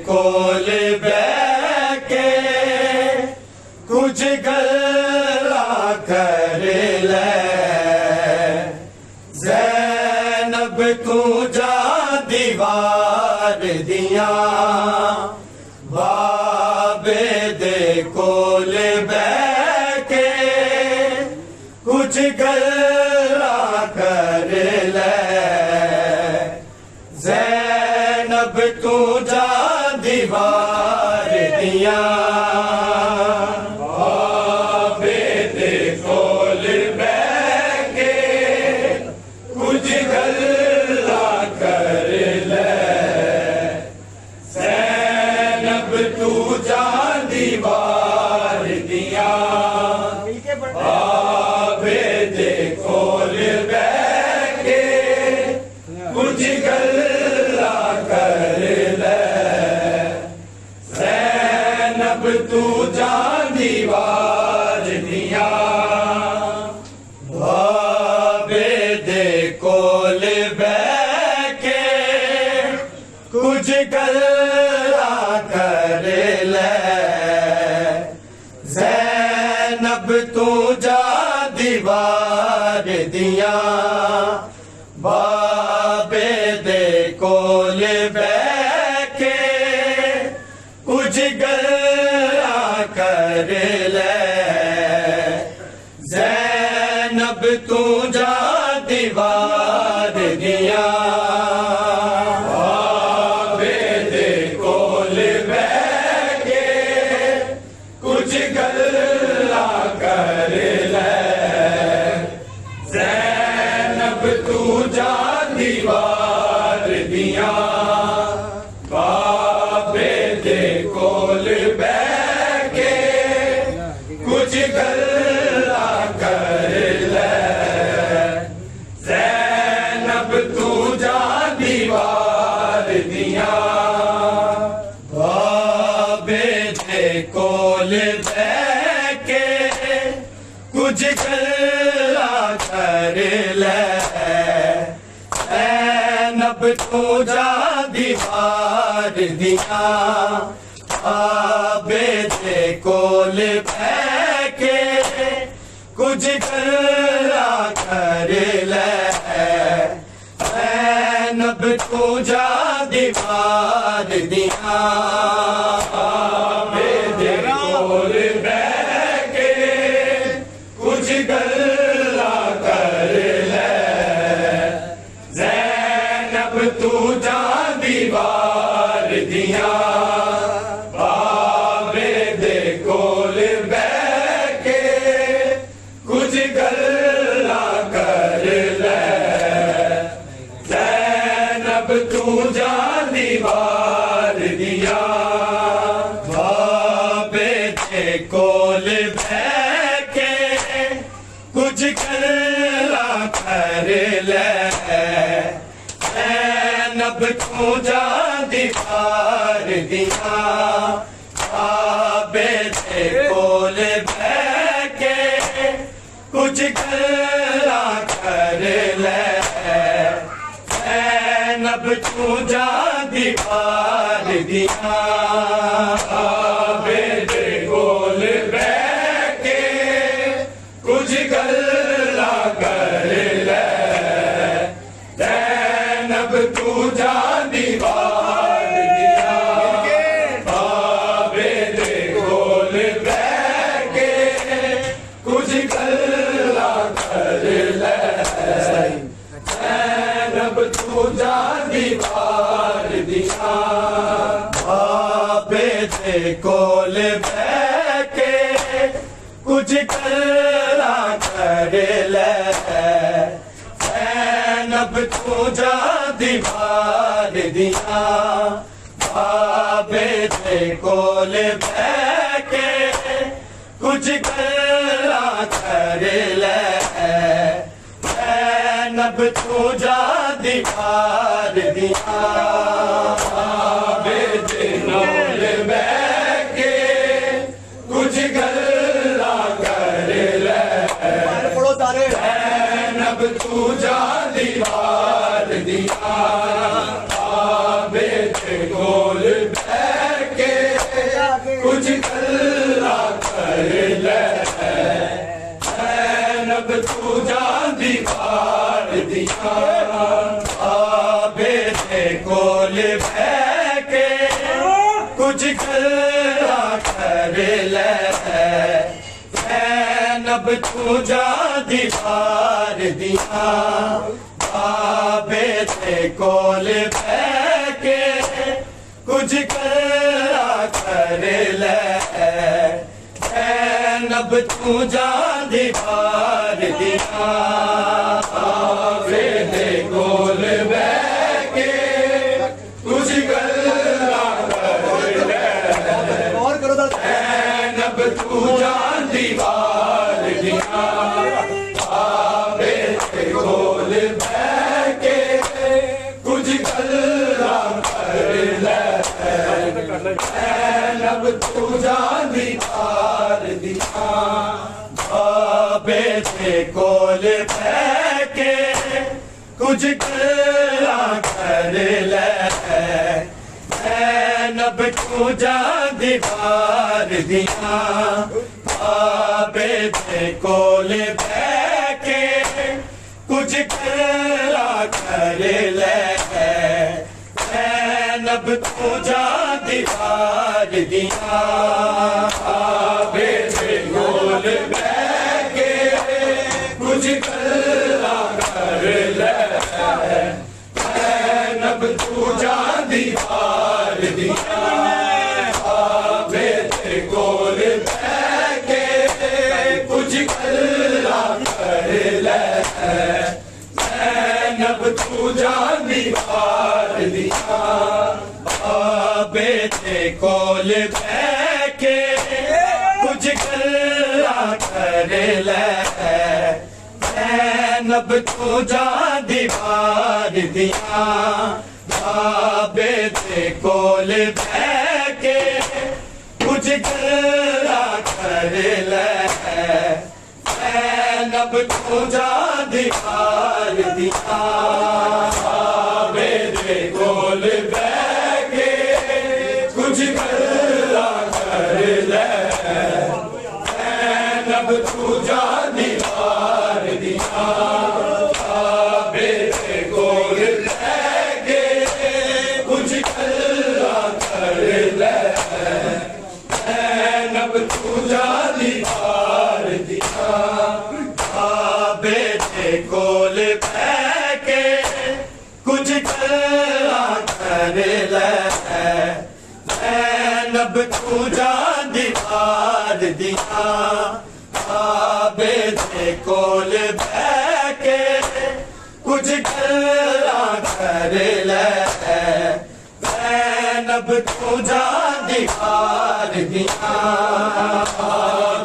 कोल बैके कुछ गल्ला कर ले ज़ैनब तू जा दीवार दिया बाबे दे कोल बैके कुछ गल्ला कर ले ज़ैनब तू जा दीवार दिया बाबे दे कोल बैके कुछ गल्ला कर ले ज़ैनब तू जा दीवार दिया बाबे दे कोल बैके कुछ गल्ला कर ले ज़ैनब तू जा दीवार दिया बाबे दे कोल बैके कुछ गल्ला कर ले ज़ैनब तू जा दीवार दिया बाबे दे कोल बैके कुछ गल्ला कर ले ज़ैनब तू जा दीवार दिया बाबे दे कोल बैके कुछ गल्ला कर ले ज़ैनब तू जा दीवार दिया बाबे दे कोल बैके कुछ गल्ला कर ले ज़ैनब तू जा दीवार दिया बैके कुछ गल्ला कर ले नब तू जा दीवार दिया आबे दे कोल बैके कुछ गल्ला कर ले नब तू जा दीवार दिया आबे दे कोल बैके कुछ गल्ला कर ले ज़ैनब तू जा दीवार दिया बाबे दे कोल बैके कुछ गल्ला कर ले ज़ैनब तू जा दीवार दिया बाबे दे कोल बैके कुछ गल्ला कर ले ज़ैनब तू जा दीवार दिया बाबे दे कोल बैके कुछ गल्ला कर ले ज़ैनब तू जा दीवार दिया बाबे दे कोल बैके कुछ गल्ला कर ले ज़ैनब तू जा दीवार दिया बाबे दे कोल बैके कुछ गल्ला कर ले ज़ैनब तू जा दीवार दिया बाबे दे कोल बैके कुछ गल्ला कर ले ज़ैनब तू जा दीवार दिया बाबे दे कोल बैके कुछ गल्ला कर ले ज़ैनब तू जा दीवार दिया बाबे दे कोल बैके कुछ गल्ला कर ले ज़ैनब तू जा दीवार दिया बाबे दे कोल बैके कुछ गल्ला कर ले ज़ैनब तू जा दीवार दिया बाबे दे कोल बैके कुछ गल्ला कर ले ज़ैनब तू जा दीवार दिया बाबे दे कोल बैके कुछ गल्ला कर ले ज़ैनब तू जा दीवार दिया बाबे दे कोल बैके कुछ गल्ला कर ले ज़ैनब तू जा दीवार दिया बाबे दे कोल बैके कुछ गल्ला कर ले ज़ैनब तू जा दीवार दिया बाबे दे कोल बैके कुछ गल्ला कर ले ज़ैनब तू जा दीवार दिया बाबे दे कोल बैके कुछ गल्ला कर ले ज़ैनब तू जा दीवार दिया बाबे दे कोल बैके कुछ गल्ला कर ले ज़ैनब तू जा दीवार दिया बाबे दे कोल बैके कुछ गल्ला कर ले ज़ैनब तू जा दीवार दिया बाबे दे कोल बैके कुछ गल्ला कर ले ज़ैनब तू जा दीवार दिया बाबे दे कोल बैके कुछ गल्ला कर ले नब तू जा दीवार दिया मेरे कोल बैठे कुछ गल्ला कर ले नब तू जा दीवार दिया मेरे कोल बैठे कुछ गल्ला कर ले नब तू जा दीवार दिया बेटे कोल बैके कुछ गल्ला कर ले नब तू जा दीवार दिया बेटे कोल बैके कुछ गल्ला कर ले नब तू जा दीवार दिया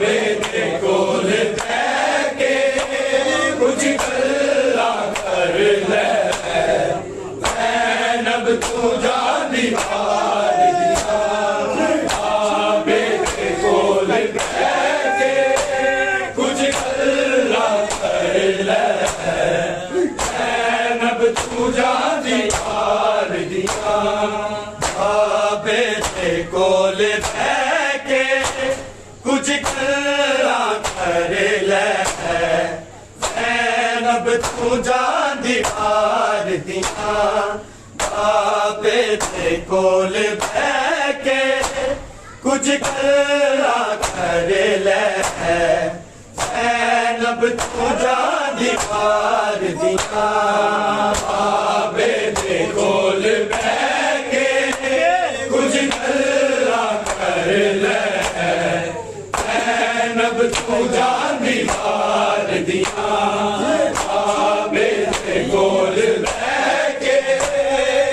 बेटे कोल बैके कुछ गल्ला कर ले नब तू जा दीवार दिया बेटे कोल बैके कुछ गल्ला कर ले नब तू जा दीवार दिया बेटे कोल बैके कुछ गल्ला कर ले नब तू जा दीवार दिया बेटे कोल बैके कुछ गल्ला कर ले नब तू जा दीवार दिया बेटे कोल बैके कुछ गल्ला कर ले नब तू जा दीवार दिया बेटे कोल बैके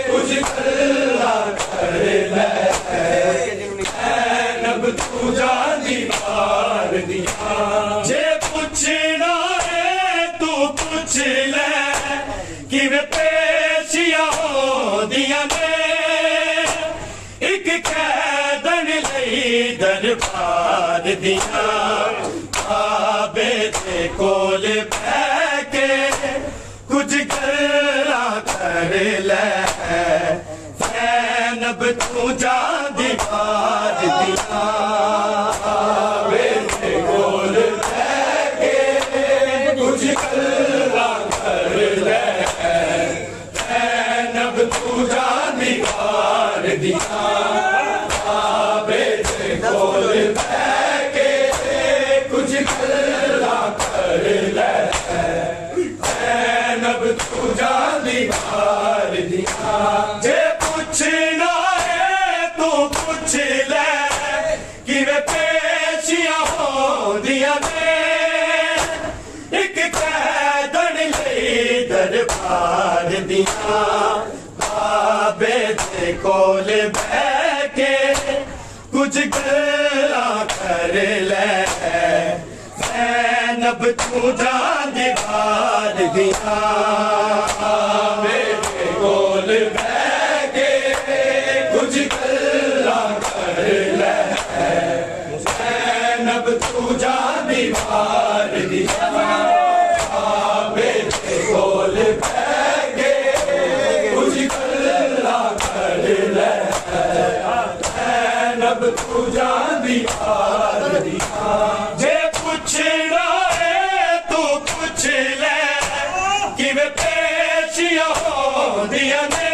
कुछ गल्ला कर ले नब तू जा दीवार दिया जे पुछना है तू पुछ ले कि वे पेशियां हो दिया ने एक कैदन लई दरबार दिया बेटे कोल बैके कुछ गल्ला कर ले नब तू जा दीवार दिया बेटे कोल बैके कुछ गल्ला कर ले नब तू जा दीवार दिया बेटे कोल बैके कुछ गल्ला कर ले नब तू जा दीवार दिया जे पुछना है तू पूछ ले कि वे पेशियां हो दिया ने एक कैदन लई दरबार दिया बेटे कोल बैके कुछ गल्ला कर ले नब तू जा दीवार दिया बेटे कोल बैके कुछ गल्ला कर ले नब तू जा दीवार दिया बेटे कोल बैके कुछ गल्ला कर ले नब तू जा दीवार दिया जे पुछना है तू पूछ ले कि वे पेशियां हो दिया ने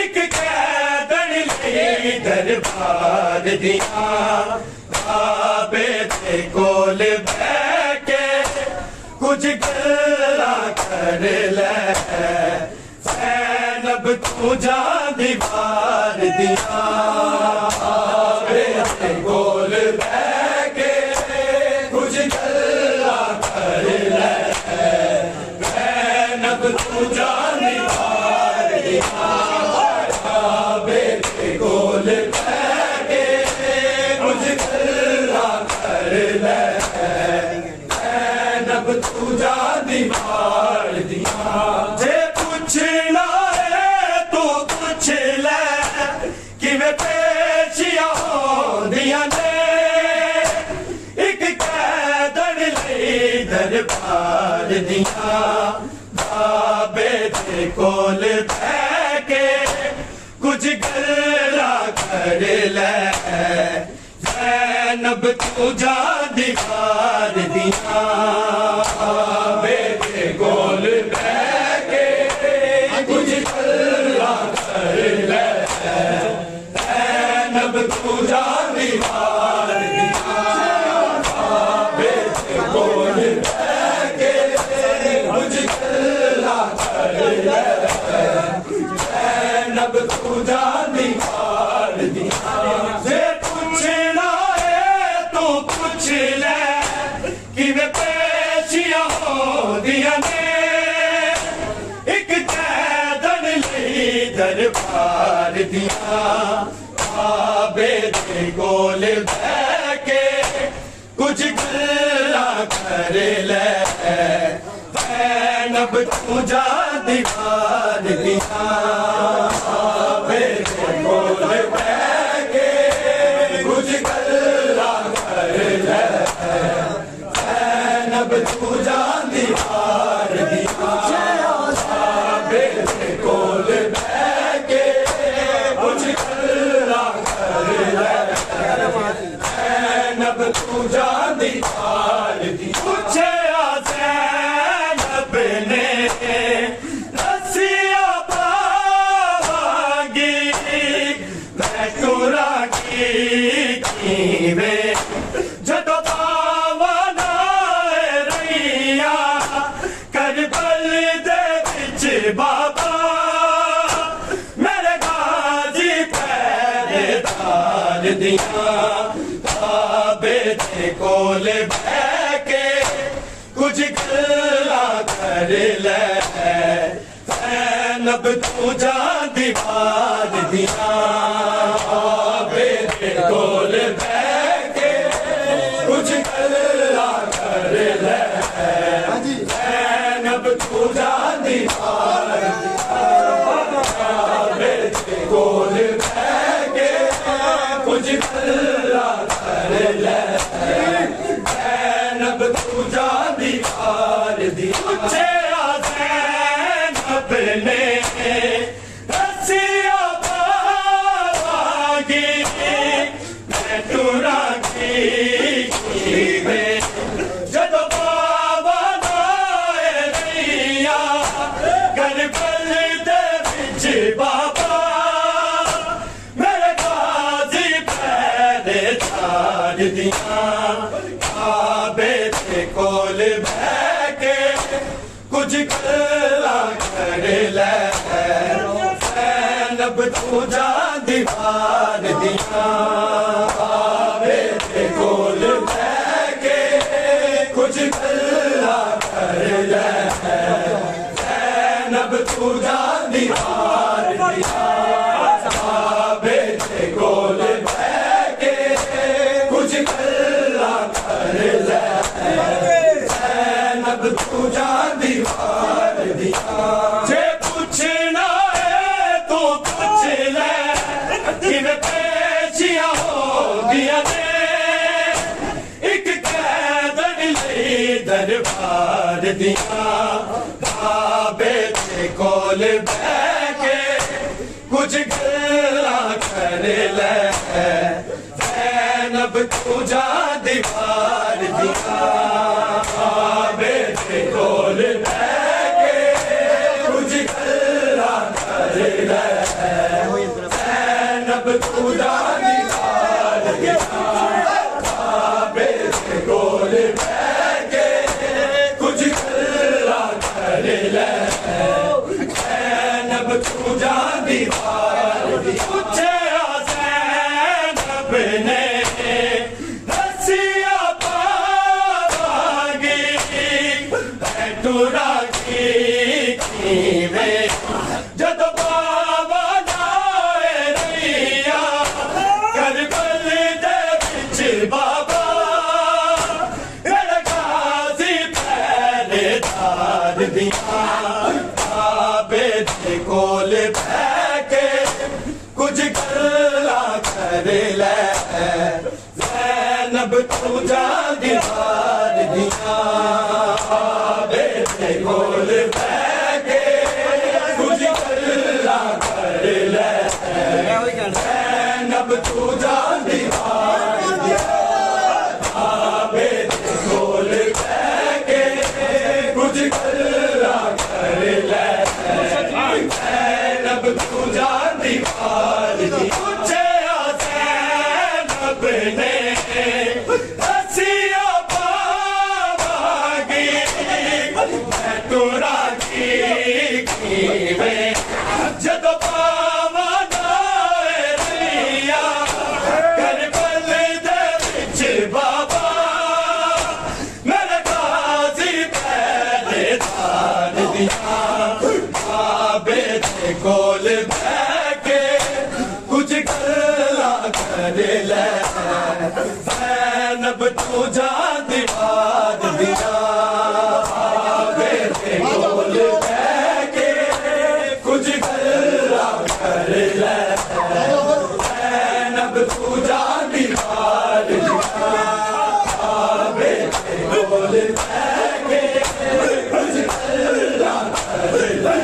एक कैदन लई दरबार दिया बेटे कोल बैके कुछ गल्ला कर ले नब तू जा दीवार दिया बेटे कोल बैके कुछ गल्ला कर ले नब तू जा दीवार दिया बेटे कोल बैके कुछ गल्ला कर ले नब तू जा दीवार दिया जे पुछना है तू पूछ ले कि वे पेशियां हो दिया बाबे दे कोल बैके कुछ गल्ला कर ले ज़ैनब तू जा दिखार दिया बाबे दे कोल बैके कुछ गल्ला कर ले ज़ैनब तू जा दिखार दिया बाबे दे कोल बैके कुछ गल्ला कर ले ज़ैनब तू जा दिखार दिया जे पूछना है तू पूछ ले कि वे पेशियां हो दिया ने एक कैदन लई दरबार दिया बाबे दे कोल बैके कुछ गल्ला कर ले ज़ैनब तू जा दिखार दिया बाबे दे कोल बैके कुछ गल्ला कर ले ज़ैनब तू जा दिखार दिया बाबे दे कोल बैके कुछ गल्ला कर ले ज़ैनब तू जा दिखार दिया पूछे ज़ैनब ने रस्सियां पावांगी मैं टुरा की वे जदों पावना रैया करबल दे विच बाबा मेरे गाजी पहरेदार दिया बाबे दे कोल बैके कुछ गल्ला कर ले ज़ैनब तू जा दिखार दिया बाबे दे कोल बैके कुछ गल्ला कर ले ज़ैनब तू जा दिखार दिया बाबे दे कोल बैके कुछ गल्ला कर ले ज़ैनब तू जा दिखार दिया ज़ैनब ने रस्सियां पावांगी मैं टुरा की वे जदों पावना रैया करबल दे विच बाबा मेरे गाजी पहरेदार दिया बाबे दे कोल बैके कुछ गल्ला कर ले ज़ैनब तू जा दिखार दिया बाबे दे कोल बैके कुछ गल्ला कर ले ज़ैनब तू जा दिखार दिया बाबे दे कोल बैके कुछ गल्ला कर ले ज़ैनब तू जा दिखार दिया जे पूछना है तू पूछ ले कि वे पेशियां हो दिया ने एक कैदन लई दरबार दिया बाबे दे कोल बैके कुछ गल्ला कर ले ज़ैनब तू जा दिखार दिया बाबे दे कोल बैके कुछ गल्ला कर ले ज़ैनब तू जा दिखार दिया बाबे दे कोल बैके कुछ गल्ला कर ले ज़ैनब तू जा दिखार दिया पूछे ज़ैनब ने रस्सियां पावांगी मैं टुरा की वे जदों पावना रैया करबल दे विच बाबा मेरे गाजी पहरेदार दिया बाबे दे कोल बैके कुछ गल्ला कर ले ज़ैनब तू जा दिखार दिया कोल बैके कुछ गल्ला कर ले जैनब तू जान दीवार बाबे दे कोल बैके कुछ गल्ला कर ले जैनब तू जान दीवार पूछे जैनब ने हसिया पावागी मैं तोरा की में जद पावा नाए रलिया करबल दे विच बाबा मेरे गाजी पहले दान दिया बाबे दे कोल बैके कुछ गल्ला कर ले जैनब तू जान दीवार दिया बाबे दे कोल बैके कुछ गल्ला कर ले जैनब तू जान दीवार दिया बाबे दे कोल बैके कुछ गल्ला कर ले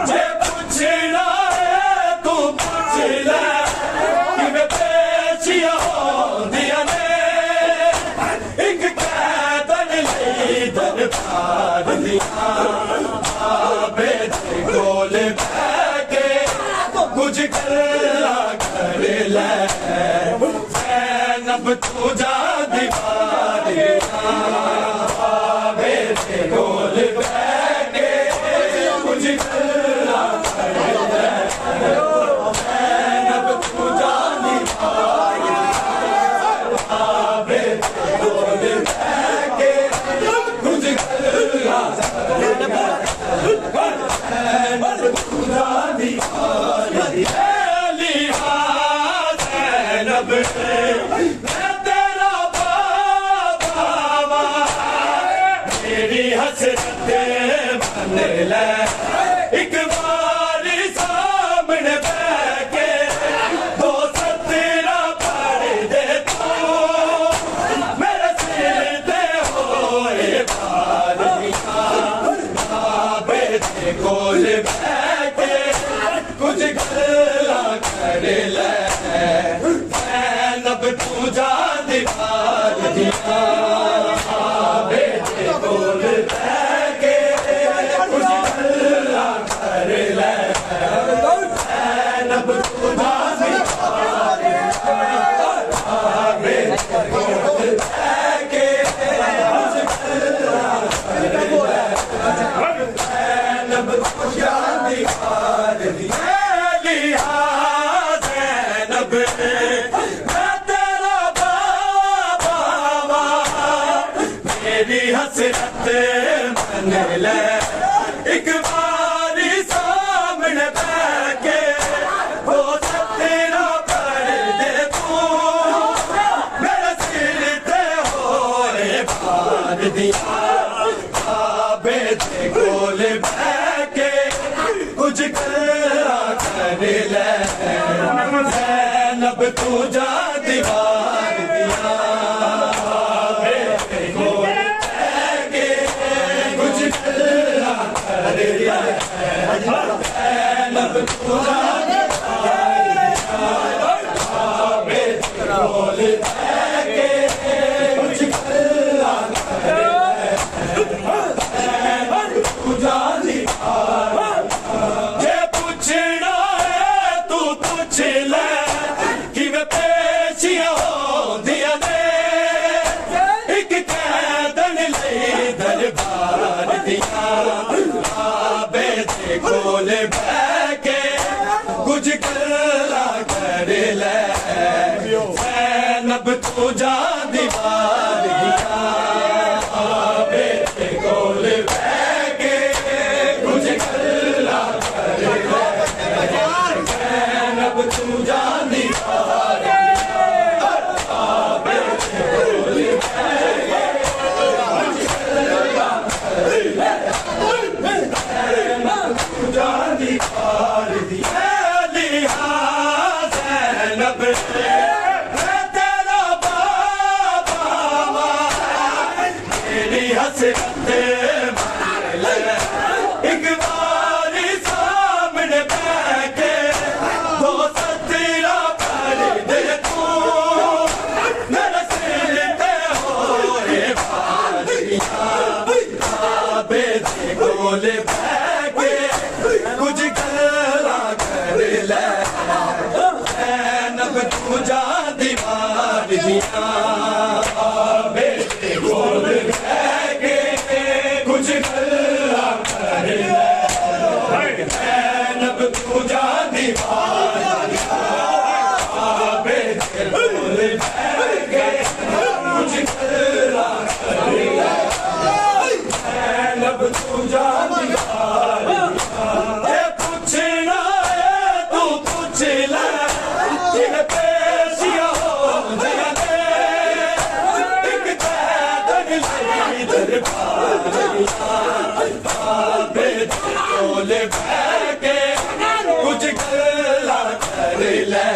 जे पूछना है तू पूछ ले कि मैं पेशिया होंदिया ने एक कैदन लई दरबार दिया बाबे दे कोल बैके कुछ गल्ला कर ले जैनब तू जा दीवार दिया बाबे दे कोल बैके कुछ गल्ला कर ले जैनब तू जा दीवार बाबे दे कोल बैके कुछ गल्ला कर ले जैनब तू जा दीवार लिहा जैनब मैं तेरा बाबा मेरी हसरत बन ले एक बार सामने बैके दो सतरा पढ़ दे तू मेरे सिर दे होए पार दिया बाबे दे कोल बैके कुछ गल्ला कर ले जैनब तू जा दीवार दिया बाबे दे कोल बैके कुछ गल्ला कर ले जैनब तू जा दीवार बाबे दे कोल बैके कुछ गल्ला कर ले जैनब तू जा दीवार दिया लिहा जैनब मैं तेरा बाबा मेरी हसरत बन ले एक बार सामने बैके वो सतेरा पढ़ दे तू मेरे सिर ते होए पार दिया बाबे दे कोल बैके कुछ गल्ला कर ले जैनब तू जा दीवार दिया बाबे दे कोल बैके कुछ गल्ला कर ले जैनब तू जा दीवार दिया बाबे दे कोल बैके कुछ गल्ला कर ले जैनब तू जा दीवार जे पूछना है तू पूछ ले कि मैं पेशिया होंदिया ने एक कैदन लई दरबार दिया बाबे दे कोल बैके कुछ गल्ला कर ले जैनब तू जा दीवार दिया बाबे दे कोल बैके कुछ गल्ला कर ले जैनब तू जा दीवार दिया बाबे दे कोल बैके कुछ गल्ला कर ले जैनब तू जा दीवार दिया लिहा जैनब तू जान दीवार बेटे कोल बह के कुछ गल्ला कर ले ज़ैनब तू जान दीवार ये पूछना है तू पूछ ले जिन पेशिया हो जाने एक पैदल लगी दरबार बेटे कोल बह के कुछ गल्ला कर ले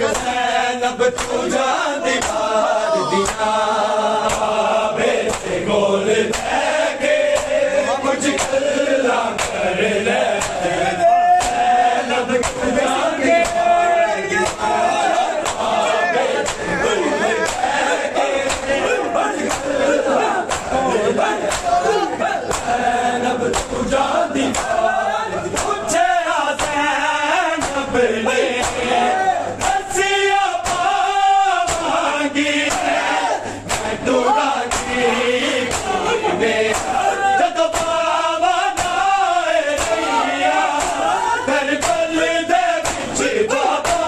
ज़ैनब तू जान दीवार दिया बेटे कोल बह के कुछ गल्ला कर ले ज़ैनब तू जान दीवार ज़ैनब तू जान दीवार पूछे ज़ैनब ने रस्सियाँ पावांगी मैं दूंगी में जब बाबा नाए रैया करबल दे विच बाबा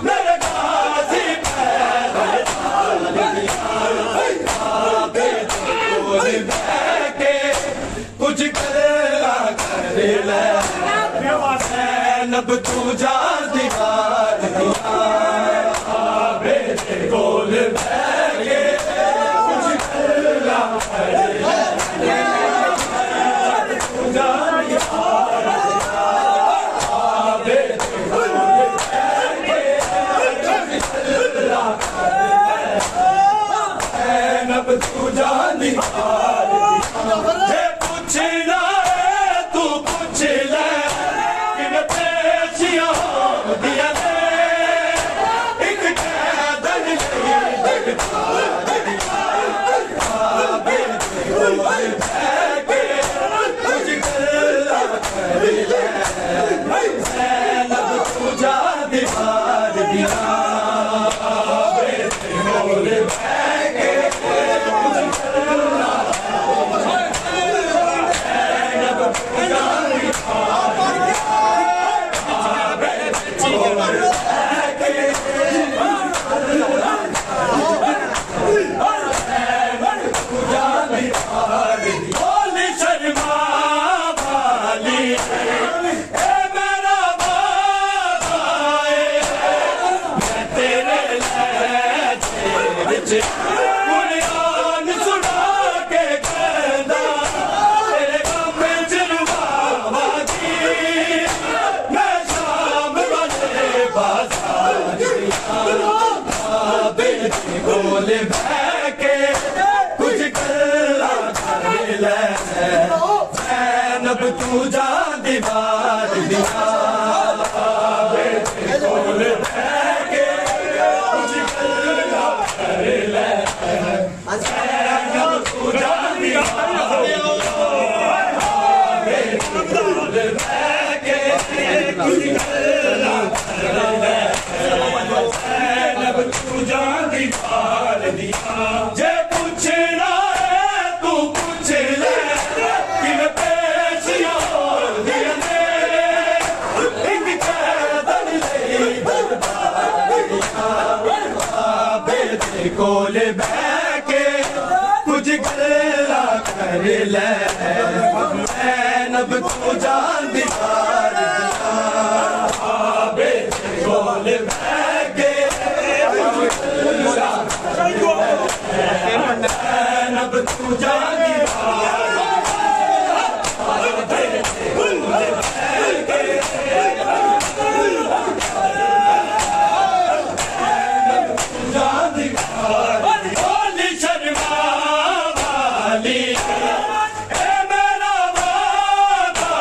मेरे गाज़ी पैदल बेटे कोल बह के कुछ गल्ला कर ले ज़ैनब तू जान दीवार दिया बेटे कोल बह के कुछ गल्ला कर ले तू जान दीवार बेटे कोल बह के कुछ गल्ला कर ले ज़ैनब तू जान दीवार ये पूछना है तू पूछ ले किन पेशियां हो दिया ने एक पैदल लगी दरबार बेटे कोल बह के कुछ गल्ला कर ले ज़ैनब तू जान दीवार दिया बेटे कोल बह के कुछ गल्ला बोली शर्मा वाली ए मेरा बाबा मैं तेरे लहजे विच कुरान सुना के कहंदा तेरे गम जलवावांगी मैं शाम वाले बाज़ार बेटे कोल बह के कुछ गल्ला कर ले ज़ैनब तू जान दीवार दिया बेटे कोल बह के कुछ गल्ला कर ले ज़ैनब तू जान दीवार बेटे कोल बह के कुछ गल्ला कर ले ज़ैनब तू जान दीवार दिया जे पूछना है तू पूछ ले किन पेशियां हो दिया ने एक पैदल लगी दरबार बेटे कोल बह के कुछ गल्ला कर ले ज़ैनब तू जान दीवार दिया बेटे कोल बह के ज़ैनब तू जान दीवार बोली शर्मा वाली ए मेरा बाबा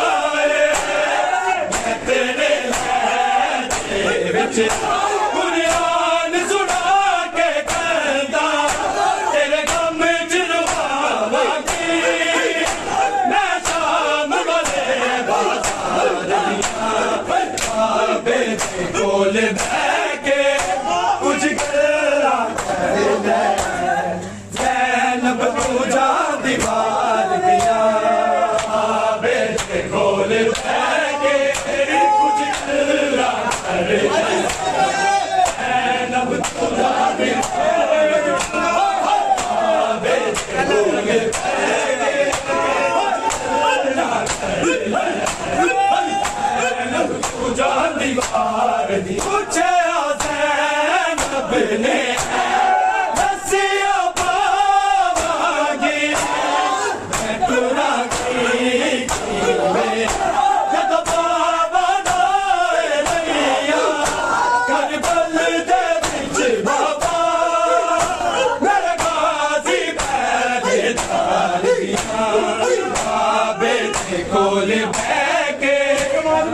मैं तेरे लहजे विच कुरान सुना के कहंदा तेरे गम जलवावांगी मैं शाम वाले बाज़ार बेटे कोल बह के कुछ गल्ला कर ले ज़ैनब तू जान दीवार दिया बेटे कोल बह जद बाबा नाए लैया करबल दे विच बाबा मेरे गाजी पैदार दिया बाबे दे कोल बह के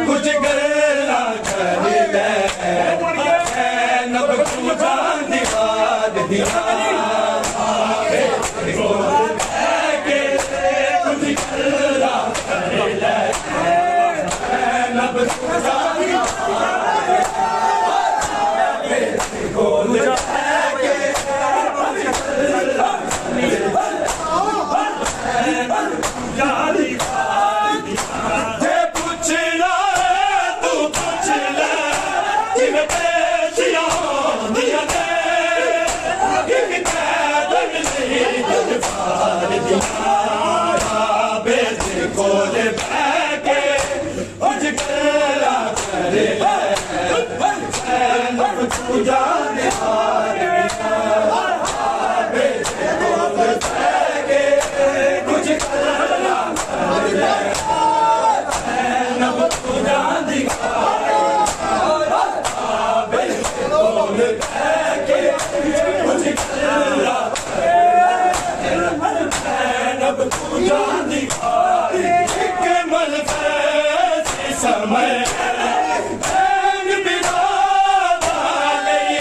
कुछ गल्ला कर ले नब तू जान दीवार दिया बाबे दे कोल बह के कुछ गल्ला कर ले नब तू जान बाबे दे कोल बह के कुछ गल्ला जे पुछना है तू पुछ ले जिवें पेशियां होंदियां ने एक कैदन नहीं दरबार दिया बाबे दे कोल बह के कुछ गल्ला कर ले नब तू जान दीवार दिया बाबे दे कोल बह के कुछ गल्ला कर ले नब तू जान दीवार बाबे दे कोल बह के कुछ गल्ला नब तू जान दीवार एक मलफे समय बैन बिरादा लई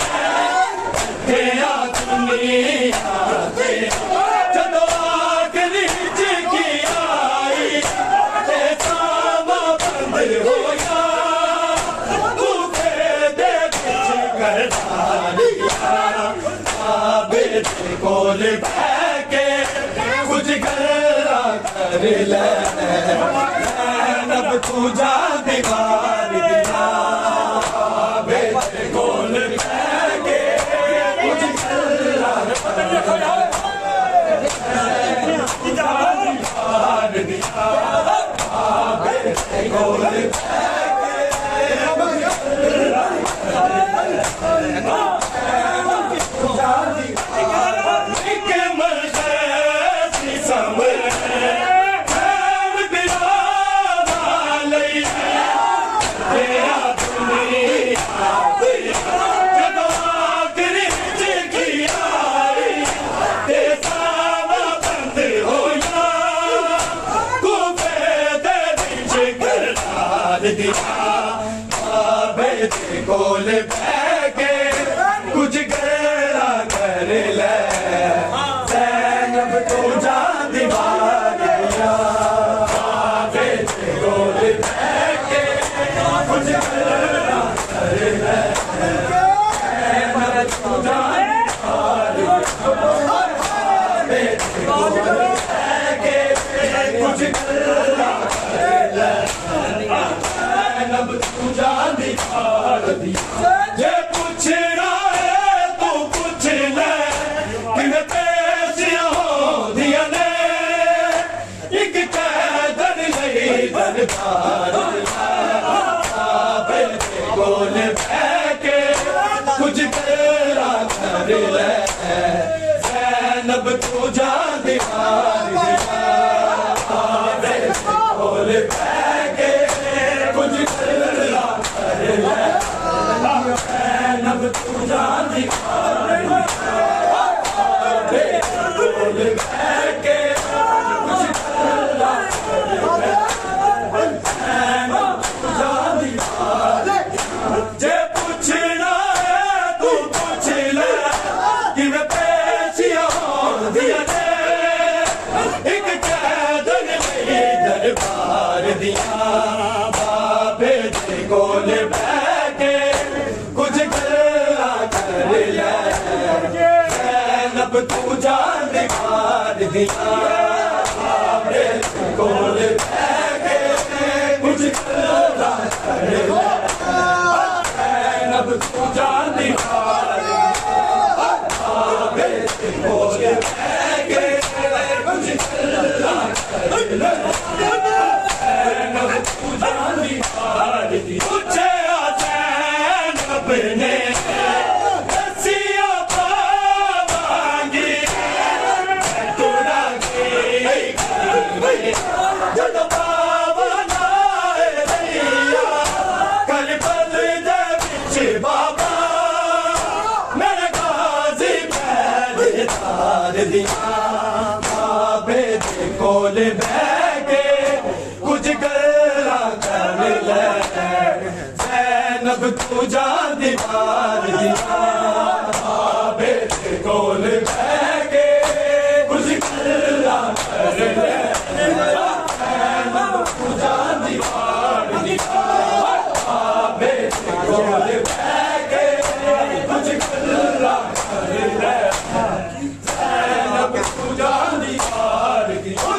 ते आ दुनिया ते जदों आखिरी जिंदगी आई ते सामा बंद होया तू दे विच करतार दिया बाबे दे कोल बह के कुछ गल्ला कर ले नब तू जान दीवार दिया बाबे दे कोल बह के कुछ गल्ला कर ले दीवार दिया बाबे दे कोल बह के कुछ गल्ला एक मलफे समय बैन बिरादा लई ते आ दुनिया ते जदों आखिरी जिंदगी आई ते सामा बंद होया कूफे दे विच करतार दिया बाबे दे कोल बह के कुछ गल्ला कर ले नब तू जान दीवार दिया बाबे दे कोल बह के कुछ गल्ला कर ले नब तू जान दीवार बाबे दे कोल बह के कुछ गल्ला कर ले नब तू जान दीवार दिया जे पुछना है तू पुछ ले किवें पेशियां होंदियां ने एक कैदन लई दरबार दिया बाबे दे कोल बह के कुछ गल्ला कर ले नब तू जान दीवार दिया बाबे दे कोल बह के कुछ गल्ला कर ले नब तू जान दीवार दिया बाबे दे कोल बह के कुछ गल्ला कर ले नब तू जान दीवार जे पुछना है तू पुछ ले किवें पेशियां होंदियां ने एक कैदन लई दरबार दिया बाबे दे कोल बह के कुछ गल्ला कर ले नब तू जान दीवार दिया बाबे दे कोल बह के कुछ गल्ला कर ले नब तू जान दीवार बाबे दे कोल बह के कुछ गल्ला कर ले नब तू जान दीवार दिया पूछे आसैन अपने दसिया पावांगी तुरा के जद बाबा ना जैनब तू जान दीवार दीवार बाबे दे कोल बह के कुछ गल्लां कर ले जैनब तू जान दीवार दीवार बाबे दे कोल बह के कुछ गल्लां कर ले जैनब तू जान दीवार दीवार